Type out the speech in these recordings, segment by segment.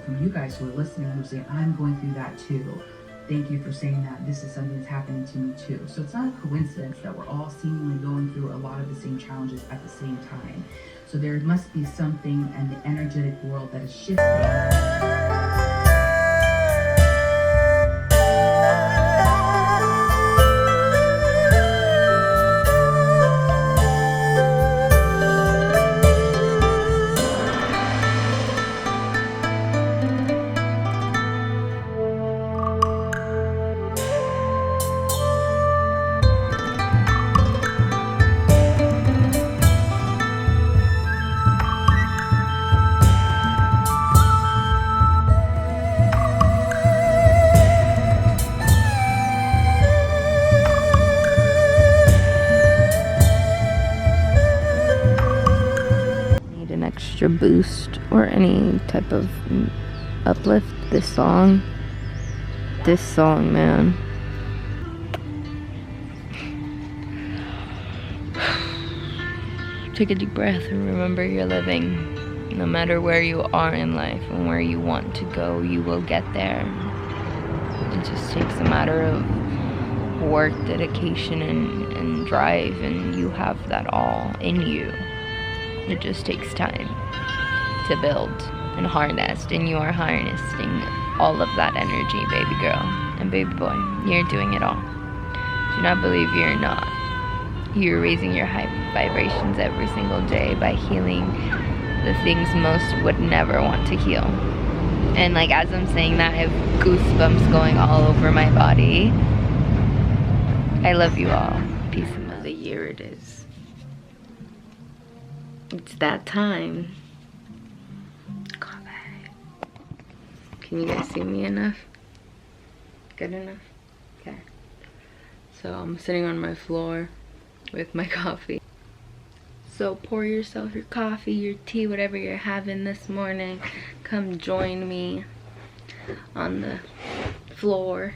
from you guys who are listening who say, I'm going through that too. Thank you for saying that. This is something that's happening to me too. So it's not a coincidence that we're all seemingly going through a lot of the same challenges at the same time. So there must be something in the energetic world that is shifting. Extra boost or any type of uplift. This song, man. Take a deep breath and remember you're living. No matter where you are in life and where you want to go, you will get there. It just takes a matter of work, dedication, and drive, and you have that all in you. It just takes time to build and harness, and you are harnessing all of that energy, baby girl and baby boy. You're doing it all. Do not believe you're not. You're raising your high vibrations every single day by healing the things most would never want to heal. And like as I'm saying that, I have goosebumps going all over my body. I love you all. Peace and love. The year it is. It's that time. Can you guys see me enough? Good enough? Okay. So I'm sitting on my floor with my coffee. So pour yourself your coffee, your tea, whatever you're having this morning. Come join me on the floor.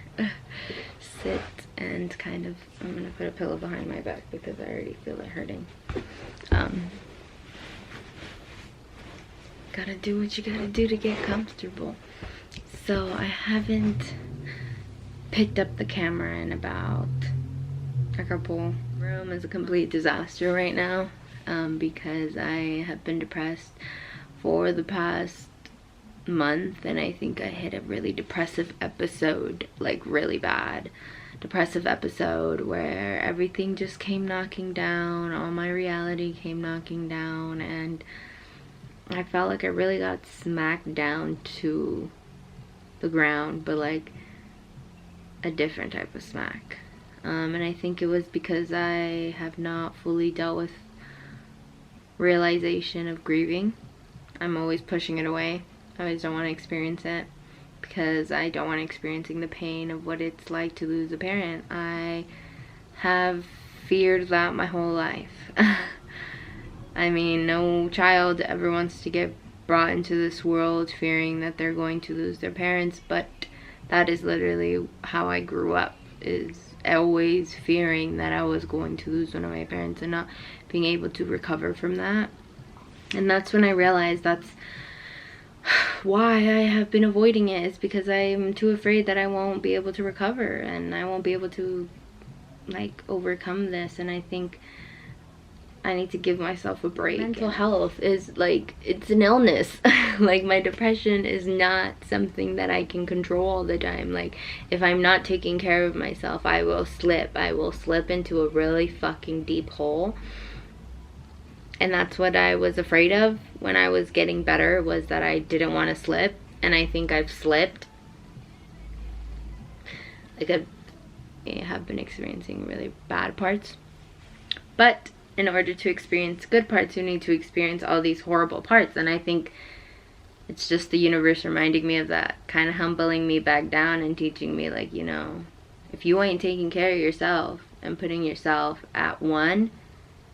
Sit and kind of, I'm gonna put a pillow behind my back because I already feel it hurting. Gotta do what you gotta do to get comfortable. So I haven't picked up the camera in about a couple. Room is a complete disaster right now because I have been depressed for the past month, and I think I hit a really depressive episode, like really bad depressive episode where everything just came knocking down, all my reality came knocking down, and I felt like I really got smacked down to the ground, but like a different type of smack. And I think it was because I have not fully dealt with realization of grieving. I'm always pushing it away. I always don't want to experience it because I don't want to experiencing the pain of what it's like to lose a parent. I have feared that my whole life. I mean, no child ever wants to get brought into this world fearing that they're going to lose their parents, but that is literally how I grew up, is always fearing that I was going to lose one of my parents and not being able to recover from that. And that's when I realized that's why I have been avoiding it, is because I'm too afraid that I won't be able to recover and I won't be able to like overcome this. And I think I need to give myself a break. Mental health is like, it's an illness. Like my depression is not something that I can control all the time. Like if I'm not taking care of myself, I will slip. I will slip into a really fucking deep hole. And that's what I was afraid of when I was getting better, was that I didn't want to slip. And I think I've slipped. Like I have been experiencing really bad parts. But in order to experience good parts, you need to experience all these horrible parts. And I think it's just the universe reminding me of that, kind of humbling me back down and teaching me, like, you know, if you ain't taking care of yourself and putting yourself at one,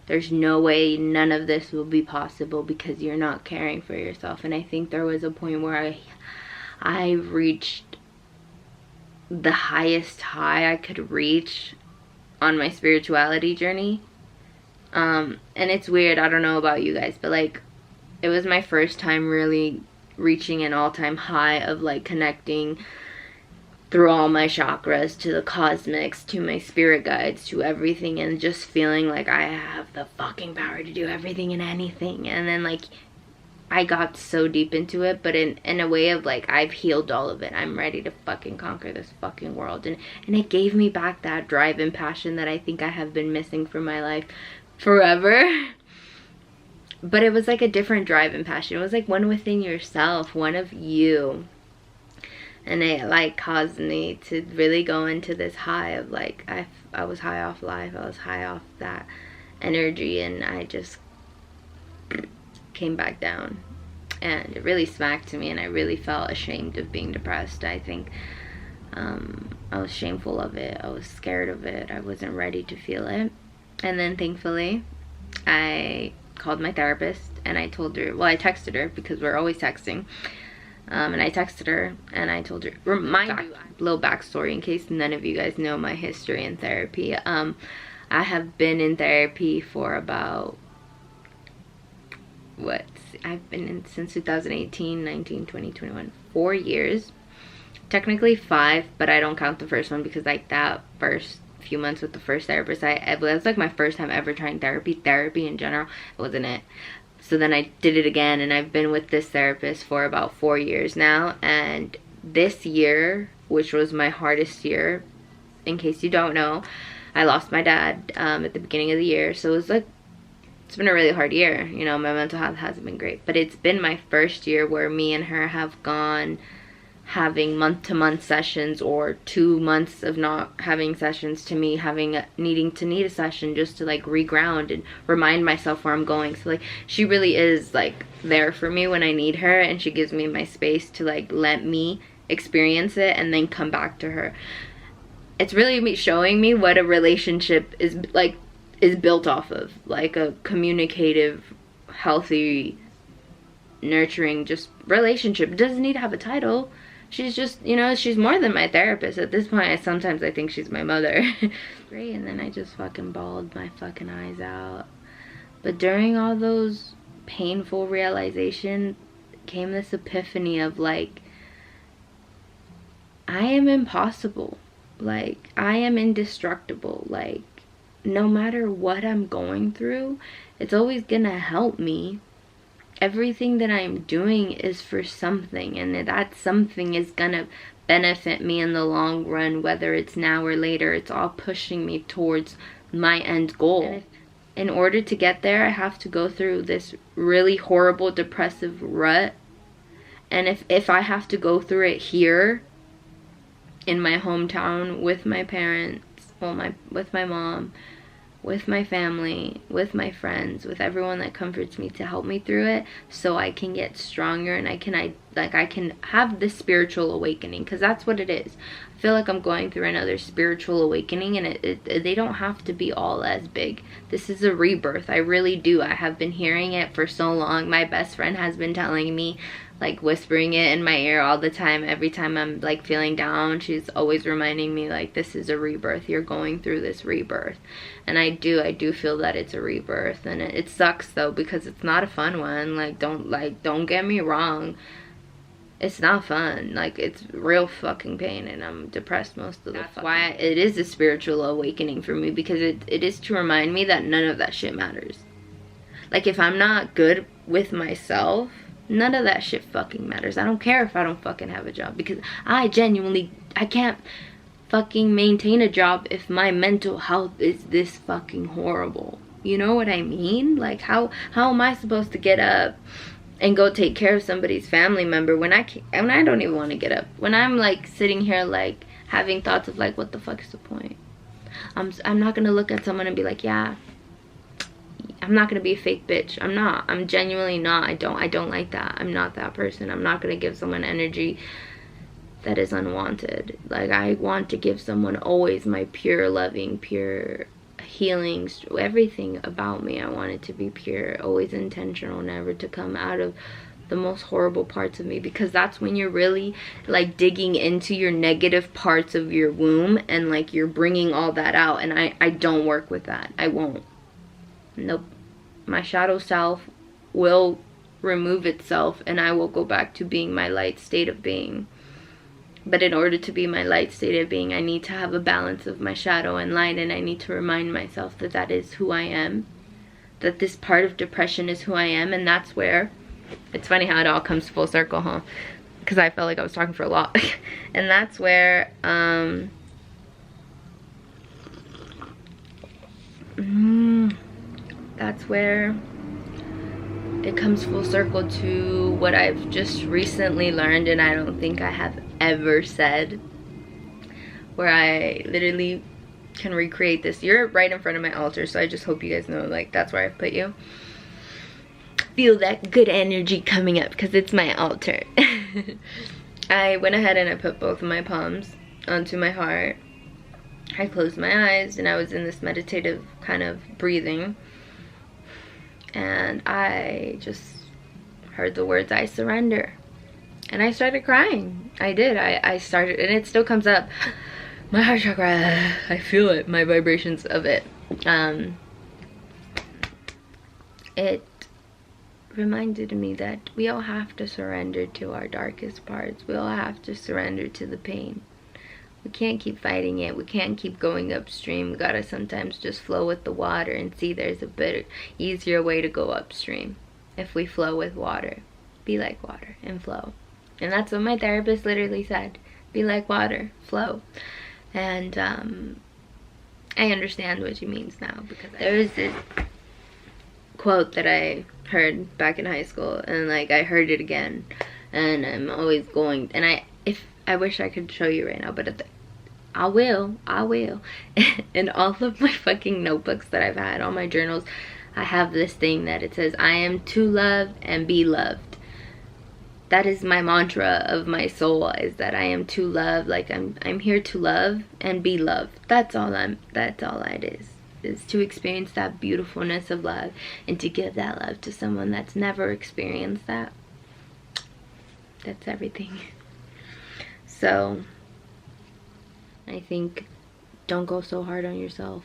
there's no way none of this will be possible because you're not caring for yourself. And I think there was a point where I reached the highest high I could reach on my spirituality journey. And it's weird, I don't know about you guys, but like it was my first time really reaching an all-time high of like connecting through all my chakras to the cosmics, to my spirit guides, to everything, and just feeling like I have the fucking power to do everything and anything. And then like I got so deep into it, but in a way of like, I've healed all of it. I'm ready to fucking conquer this fucking world. And it gave me back that drive and passion that I think I have been missing from my life forever. But it was like a different drive and passion. It was like one within yourself, one of you. And it like caused me to really go into this high of like, I was high off life. I was high off that energy, and I just came back down, and it really smacked me, and I really felt ashamed of being depressed. I think I was shameful of it. I was scared of it. I wasn't ready to feel it. And then thankfully I called my therapist, and I told her, well, I texted her because we're always texting, and I texted her and I told her, little backstory in case none of you guys know my history in therapy. I have been in therapy for about I've been in since 2018, 19, 20, 21, 4 years. Technically 5, but I don't count the first one because like that first few months with the first therapist, it was like my first time ever trying therapy in general. It wasn't it. So then I did it again, and I've been with this therapist for about 4 years now. And this year, which was my hardest year, in case you don't know, I lost my dad at the beginning of the year. So it was like, it's been a really hard year. You know, my mental health hasn't been great, but it's been my first year where me and her have gone having month-to-month sessions, or 2 months of not having sessions, to me needing a session just to like reground and remind myself where I'm going. So like, she really is like there for me when I need her, and she gives me my space to like let me experience it and then come back to her. It's really showing me what a relationship is built off of, like a communicative, healthy, nurturing just relationship. It doesn't need to have a title. She's just, you know, she's more than my therapist at this point. Sometimes I think she's my mother. Great. And then I just fucking bawled my fucking eyes out. But during all those painful realization came this epiphany of like, I am impossible. Like, I am indestructible. Like, no matter what I'm going through, it's always gonna help me. Everything that I'm doing is for something, and that something is gonna benefit me in the long run, whether it's now or later. It's all pushing me towards my end goal. In order to get there, I have to go through this really horrible depressive rut. And if I have to go through it here in my hometown with my parents, with my mom, with my family, with my friends, with everyone that comforts me to help me through it, so I can get stronger, and I can have this spiritual awakening, because that's what it is. I feel like I'm going through another spiritual awakening, and they don't have to be all as big. This is a rebirth. I really do. I have been hearing it for so long. My best friend has been telling me, like whispering it in my ear all the time. Every time I'm like feeling down, she's always reminding me like, this is a rebirth. You're going through this rebirth. And I do feel that it's a rebirth. And it sucks though, because it's not a fun one. Don't get me wrong. It's not fun. Like, it's real fucking pain, and I'm depressed most of the time. That's why it is a spiritual awakening for me, because it is to remind me that none of that shit matters. Like, if I'm not good with myself, none of that shit fucking matters. I don't care if I don't fucking have a job, because I can't fucking maintain a job if my mental health is this fucking horrible. You know what I mean? Like, how am I supposed to get up and go take care of somebody's family member when I don't even want to get up? When I'm like sitting here like having thoughts of like, what the fuck is the point? I'm not gonna look at someone and be like, yeah, I'm not gonna be a fake bitch. I'm not. I'm genuinely not. I don't like that. I'm not that person. I'm not gonna give someone energy that is unwanted. Like, I want to give someone always my pure loving, pure healing, everything about me. I want it to be pure, always intentional, never to come out of the most horrible parts of me, because that's when you're really like digging into your negative parts of your womb, and like you're bringing all that out. And I don't work with that. I won't. Nope. My shadow self will remove itself and I will go back to being my light state of being. But in order to be my light state of being, I need to have a balance of my shadow and light, and I need to remind myself that that is who I am, that this part of depression is who I am. And that's where, it's funny how it all comes full circle, huh? Because I felt like I was talking for a lot. And that's where that's where it comes full circle to what I've just recently learned, and I don't think I have ever said, where I literally can recreate this. You're right in front of my altar, so I just hope you guys know, like, that's where I put you. Feel that good energy coming up because it's my altar. I went ahead and I put both of my palms onto my heart. I closed my eyes and I was in this meditative kind of breathing, and I just heard the words, I surrender. And I started crying. I did. I started, and it still comes up. My heart chakra, I feel it, my vibrations of it. It reminded me that we all have to surrender to our darkest parts. We all have to surrender to the pain. We can't keep fighting it. We can't keep going upstream. We gotta sometimes just flow with the water and see there's a better, easier way to go upstream. If we flow with water, be like water and flow. And that's what my therapist literally said. Be like water, flow. And I understand what she means now, because there was this quote that I heard back in high school, and like I heard it again, and I'm always going, and I wish I could show you right now, but I will. In all of my fucking notebooks that I've had, all my journals, I have this thing that it says, I am to love and be loved. That is my mantra of my soul, is that I am to love. Like I'm here to love and be loved. That's all it is to experience that beautifulness of love and to give that love to someone that's never experienced that. That's everything. So I think, don't go so hard on yourself.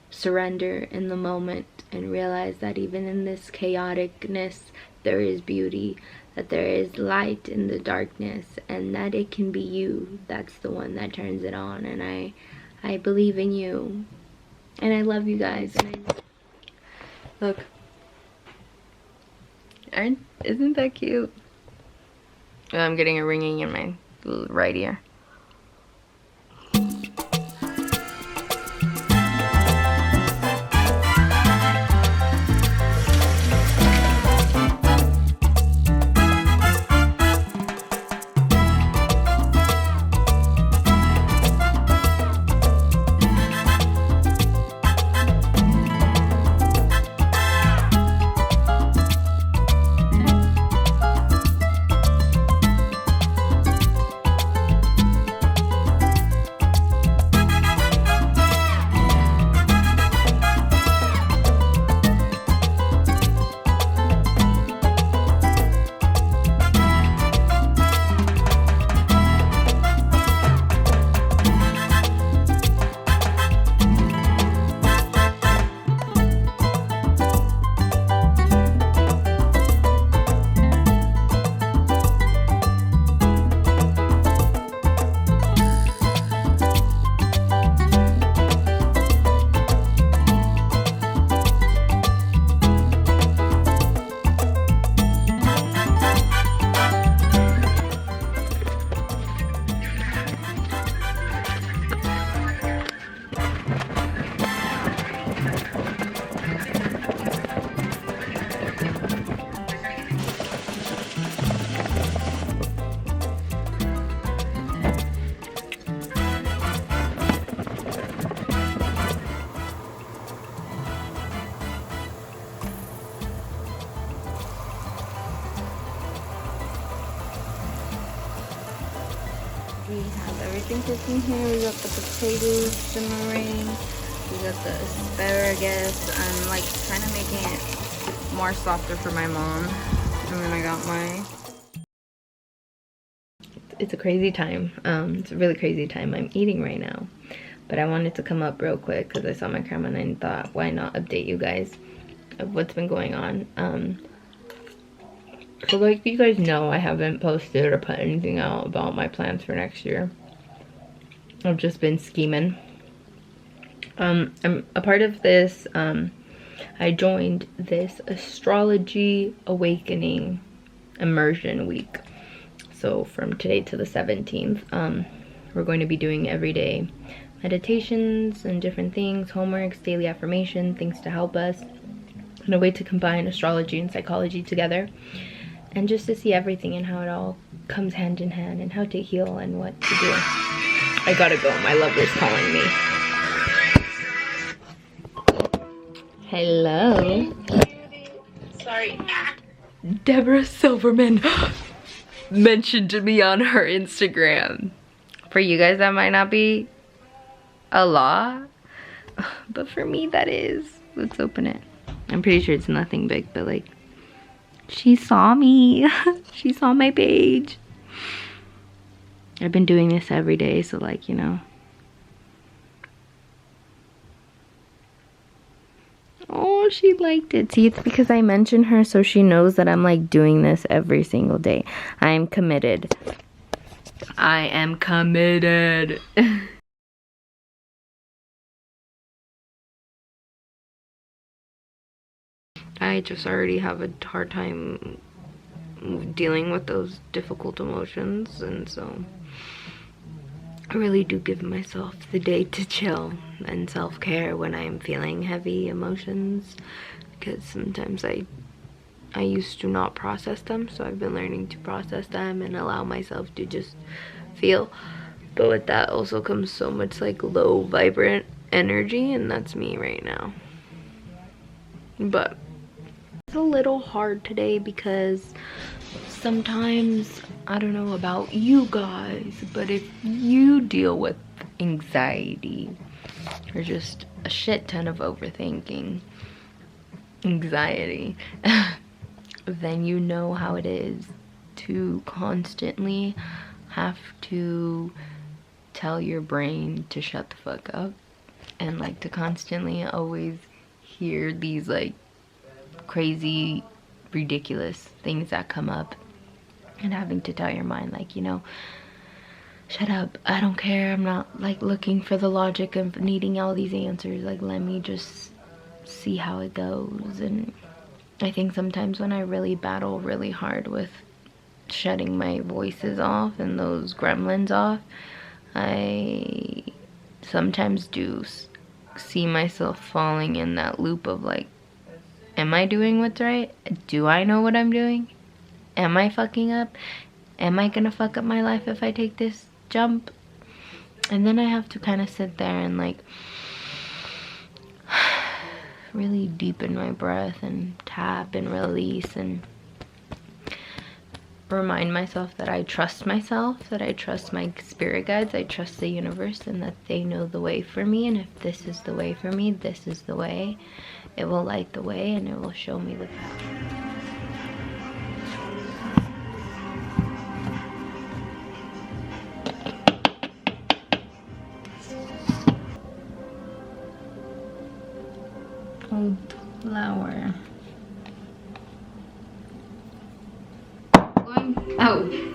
Surrender in the moment and realize that even in this chaoticness there is beauty, that there is light in the darkness, and that it can be you that's the one that turns it on. And I believe in you, and I love you guys. And look, isn't that cute? Oh, I'm getting a ringing in my right ear. We have everything cooking here. We got the potatoes simmering. We got the asparagus. I'm like kind of making it more softer for my mom. And then I got my... It's a crazy time. It's a really crazy time. I'm eating right now. But I wanted to come up real quick because I saw my camera and I thought, why not update you guys of what's been going on. So like you guys know, I haven't posted or put anything out about my plans for next year. I've just been scheming. I'm a part of this. I joined this astrology awakening immersion week. So from today to the 17th, we're going to be doing everyday meditations and different things, homeworks, daily affirmation, things to help us, and a way to combine astrology and psychology together, and just to see everything and how it all comes hand in hand, and how to heal and what to do. I gotta go, my lover's calling me. Hello. Sorry. Deborah Silverman mentioned me on her Instagram. For you guys, that might not be a lot, but for me, that is. Let's open it. I'm pretty sure it's nothing big, but like, she saw me. She saw my page. I've been doing this every day, so like, you know. Oh, she liked it. See, it's because I mentioned her, so she knows that I'm like doing this every single day. I am committed. I am committed. I just already have a hard time dealing with those difficult emotions, and so I really do give myself the day to chill and self-care when I'm feeling heavy emotions, because sometimes I used to not process them, so I've been learning to process them and allow myself to just feel. But with that also comes so much like low vibrant energy, and that's me right now. But it's a little hard today because sometimes, I don't know about you guys, but if you deal with anxiety or just a shit ton of overthinking, anxiety, then you know how it is to constantly have to tell your brain to shut the fuck up, and like to constantly always hear these like crazy, ridiculous things that come up, and having to tell your mind, like, you know, shut up, I don't care, I'm not like looking for the logic of needing all these answers, like let me just see how it goes. And I think sometimes when I really battle really hard with shutting my voices off and those gremlins off, I sometimes do see myself falling in that loop of like, am I doing what's right? Do I know what I'm doing? Am I fucking up? Am I gonna fuck up my life if I take this jump? And then I have to kind of sit there and like really deepen my breath and tap and release and remind myself that I trust myself, that I trust my spirit guides, I trust the universe, and that they know the way for me. And if this is the way for me, this is the way. It will light the way and it will show me the path. Old flower.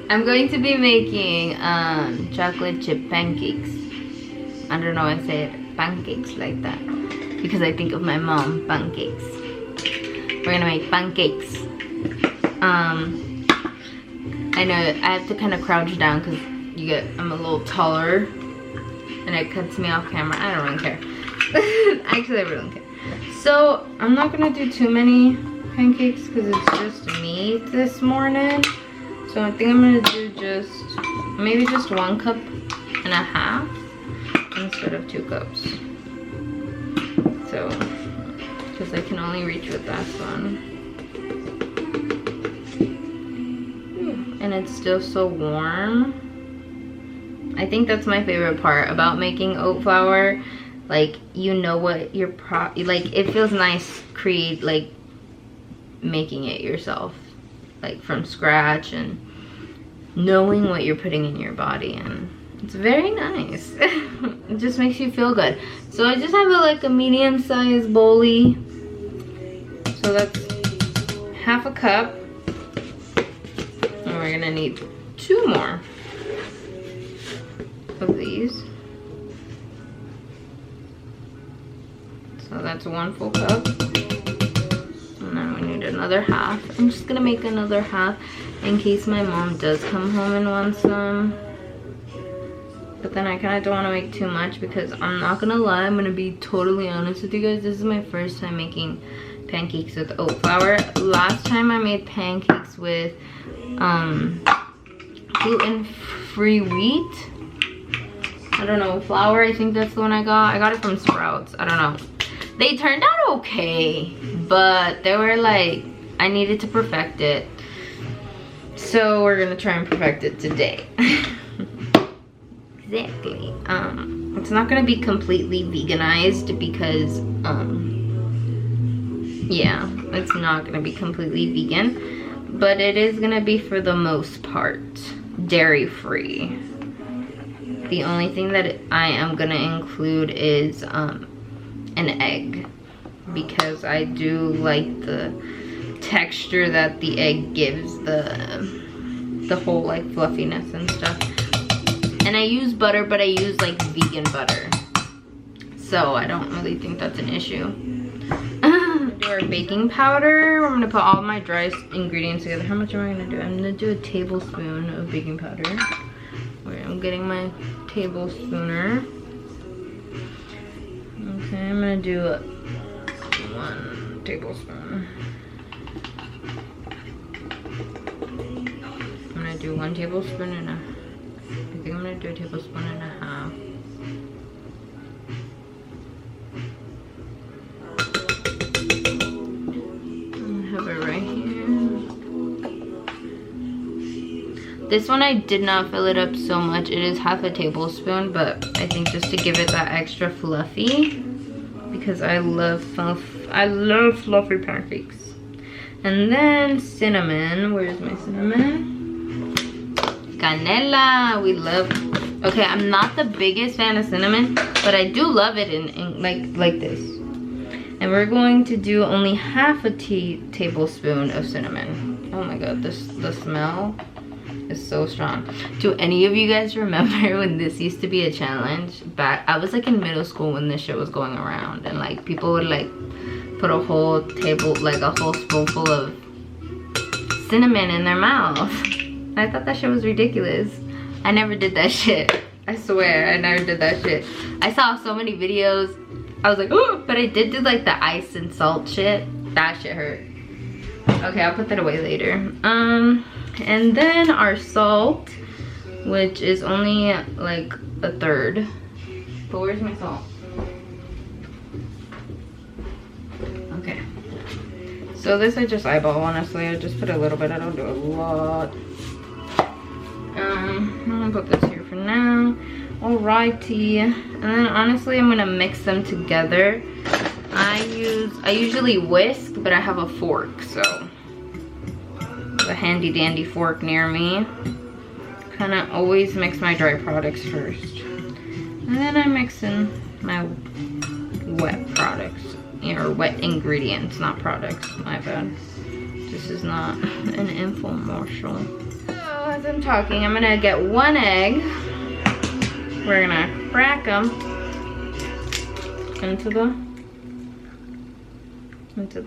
I'm going to be making chocolate chip pancakes. I don't know why I said pancakes like that, because I think of my mom, pancakes. We're gonna make pancakes. I know I have to kind of crouch down because I'm a little taller and it cuts me off camera. I don't really care. Actually, I really don't care. So I'm not gonna do too many pancakes because it's just me this morning. So I think I'm gonna do maybe just 1.5 cups instead of 2 cups. So, because I can only reach with that one. And it's still so warm. I think that's my favorite part about making oat flour. Like, you know what your like, it feels nice like making it yourself, like from scratch, and knowing what you're putting in your body, and it's very nice. It just makes you feel good. So I just have like a medium-sized bowlie. So that's 1/2 cup. we're gonna need 2 more of these. So that's 1 full cup. And then we need another half. I'm just gonna make another half in case my mom does come home and want some. But then I kind of don't want to make too much because I'm not gonna lie, I'm gonna be totally honest with you guys. This is my first time making pancakes with oat flour. Last time I made pancakes with gluten-free wheat. I don't know, flour, I think that's the one I got. I got it from Sprouts, I don't know. They turned out okay, but they were like, I needed to perfect it. So we're gonna try and perfect it today. Exactly. It's not gonna be completely veganized because, yeah, it's not gonna be completely vegan, but it is gonna be for the most part dairy-free. The only thing that I am gonna include is an egg, because I do like the texture that the egg gives, the whole like fluffiness and stuff. And I use butter, but I use like vegan butter, so I don't really think that's an issue. Do our baking powder. I'm gonna put all my dry ingredients together. How much am I gonna do? I'm gonna do a tablespoon of baking powder. Wait, I'm getting my tablespooner. Okay, I'm gonna do 1 tablespoon. I'm gonna do 1 tablespoon and I think I'm gonna do a tablespoon and a half. I have it right here. This one I did not fill it up so much. It is half a tablespoon, but I think just to give it that extra fluffy, because I love fluffy pancakes. And then cinnamon. Where's my cinnamon? Canela. We love. Okay, I'm not the biggest fan of cinnamon, but I do love it in like this. And we're going to do only half a tablespoon of cinnamon. Oh my god, the smell is so strong. Do any of you guys remember when this used to be a challenge? I was like in middle school when this shit was going around, and like people would like put a whole spoonful of cinnamon in their mouth. I thought that shit was ridiculous. I never did that shit. I swear, I never did that shit. I saw so many videos. I was like, oh, but I did do like the ice and salt shit. That shit hurt. Okay, I'll put that away later. And then our salt, which is only like 1/3. But where's my salt? Okay. So this I just eyeball, honestly. I just put a little bit. I don't do a lot. I'm gonna put this here for now. Alrighty. And then honestly, I'm gonna mix them together. I usually whisk, but I have a fork, so a handy dandy fork near me. Kind of always mix my dry products first, and then I mix in my wet products, or wet ingredients, not products. My bad. This is not an infomercial. So as I'm talking, I'm gonna get 1 egg. We're gonna crack them into the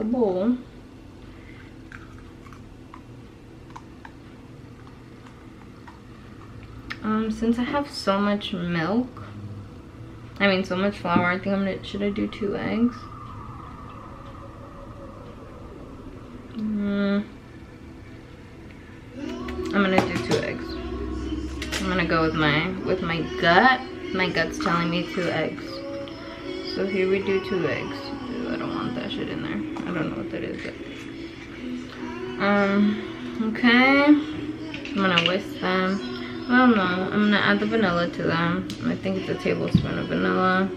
bowl. Since I have so much milk, so much flour, I think should I do 2 eggs? I'm gonna do 2 eggs. I'm gonna go with my gut. My gut's telling me 2 eggs. So here we do 2 eggs. Ew, I don't want that shit in there. I don't know what that is yet. Okay. I'm gonna whisk them. Well, no, I'm gonna add the vanilla to them. I think it's a tablespoon of vanilla.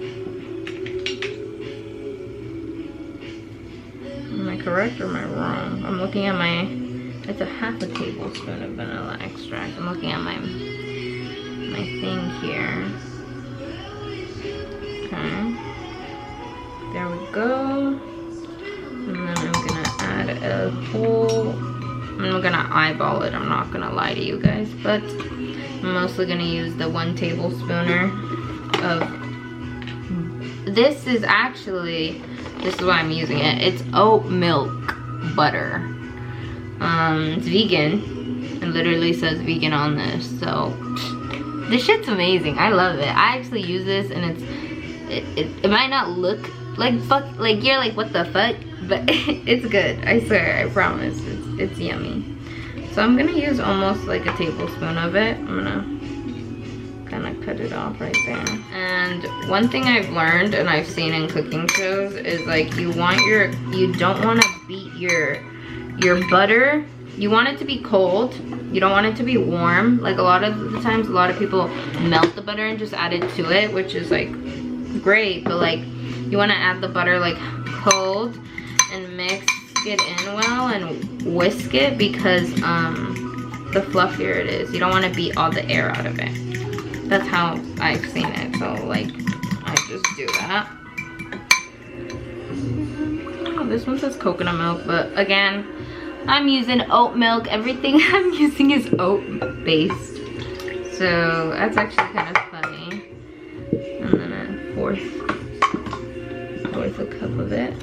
Am I correct or am I wrong? I'm looking at it's a half a tablespoon of vanilla extract. I'm looking at my thing here. Okay. There we go. And then I'm gonna add a whole I'm gonna eyeball it, I'm not gonna lie to you guys, but I'm mostly gonna use the 1 tablespooner of, this is actually, this is why I'm using it. It's oat milk butter. It's vegan. It literally says vegan on this, so this shit's amazing. I love it. I actually use this, and it might not look like fuck, like you're like what the fuck, but it's good. I swear, I promise. It's yummy. So I'm gonna use almost like a tablespoon of it. I'm gonna kind of cut it off right there. And one thing I've learned and I've seen in cooking shows is like you don't want to beat your butter. You want it to be cold. You don't want it to be warm. Like a lot of the times, a lot of people melt the butter and just add it to it, which is like great, but like you want to add the butter like cold and mix it in well and whisk it, because the fluffier it is. You don't want to beat all the air out of it. That's how I've seen it, so like I just do that. Oh, this one says coconut milk, but again, I'm using oat milk. Everything I'm using is oat based, so that's actually kind of funny. And then a fourth a cup of it.